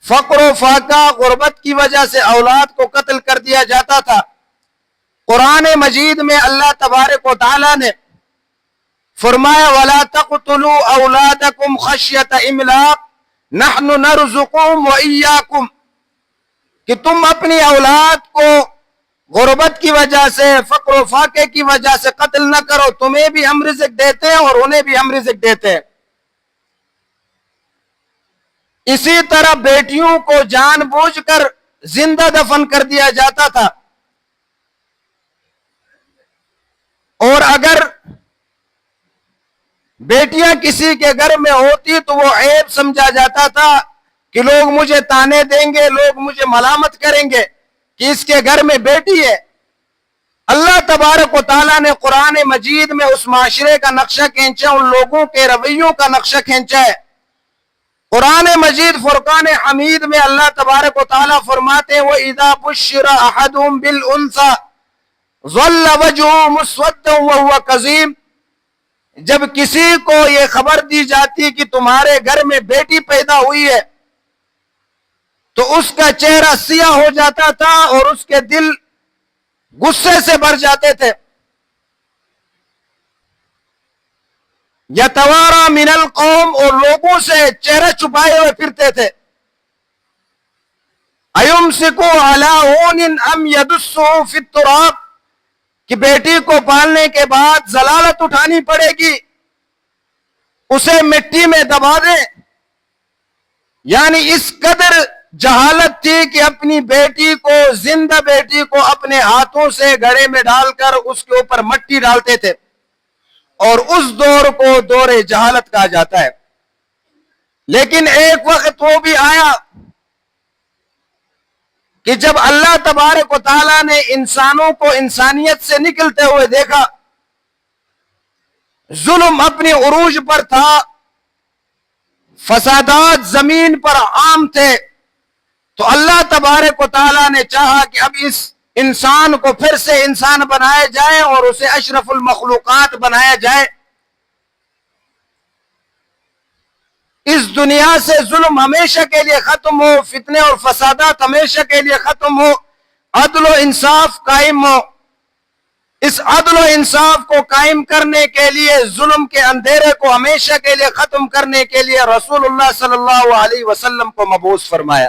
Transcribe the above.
فقر و فاقہ غربت کی وجہ سے اولاد کو قتل کر دیا جاتا تھا۔ قرآن مجید میں اللہ تبارک و تعالیٰ نے فرمایا وَلَا تَقْتُلُوا أَوْلَادَكُمْ خَشْيَةَ إِمْلَاقٍ نَحْنُ نَرْزُقُهُمْ وَإِيَّاكُمْ، کہ تم اپنی اولاد کو غربت کی وجہ سے، فقر و فاقے کی وجہ سے قتل نہ کرو، تمہیں بھی ہم رزق دیتے ہیں اور انہیں بھی ہم رزق دیتے ہیں۔ اسی طرح بیٹیوں کو جان بوجھ کر زندہ دفن کر دیا جاتا تھا، اور اگر بیٹیاں کسی کے گھر میں ہوتی تو وہ عیب سمجھا جاتا تھا کہ لوگ مجھے تانے دیں گے، لوگ مجھے ملامت کریں گے کہ اس کے گھر میں بیٹی ہے۔ اللہ تبارک و تعالیٰ نے قرآن مجید میں اس معاشرے کا نقشہ کھینچا، ان لوگوں کے رویوں کا نقشہ کھینچا ہے۔ قرآن مجید فرقان حمید میں اللہ تبارک و تعالیٰ فرماتے ہیں وَإِذَا بُشِّرَ أَحَدُهُم بِالْأُنثىٰ ظَلَّ وَجْهُهُ مُسْوَدًّا وَهُوَ كَظِيمٌ، جب کسی کو یہ خبر دی جاتی کہ تمہارے گھر میں بیٹی پیدا ہوئی ہے تو اس کا چہرہ سیاہ ہو جاتا تھا اور اس کے دل غصے سے بھر جاتے تھے۔ یتوارا من القوم، اور لوگوں سے چہرہ چھپائے ہوئے پھرتے تھے۔ ایمسکو علی ہون ام یدسو فی التراب، کہ بیٹی کو پالنے کے بعد ضلالت اٹھانی پڑے گی، اسے مٹی میں دبا دیں۔ یعنی اس قدر جہالت تھی کہ اپنی بیٹی کو، زندہ بیٹی کو اپنے ہاتھوں سے گھڑے میں ڈال کر اس کے اوپر مٹی ڈالتے تھے، اور اس دور کو دور جہالت کہا جاتا ہے۔ لیکن ایک وقت وہ بھی آیا کہ جب اللہ تبارک و تعالیٰ نے انسانوں کو انسانیت سے نکلتے ہوئے دیکھا، ظلم اپنے عروج پر تھا، فسادات زمین پر عام تھے، تو اللہ تبارک و تعالیٰ نے چاہا کہ اب اس انسان کو پھر سے انسان بنایا جائے اور اسے اشرف المخلوقات بنایا جائے۔ اس دنیا سے ظلم ہمیشہ کے لیے ختم ہو، فتنے اور فسادات ہمیشہ کے لیے ختم ہو، عدل و انصاف قائم ہو۔ اس عدل و انصاف کو قائم کرنے کے لیے، ظلم کے اندھیرے کو ہمیشہ کے لیے ختم کرنے کے لیے رسول اللہ صلی اللہ علیہ وسلم کو مبعوث فرمایا۔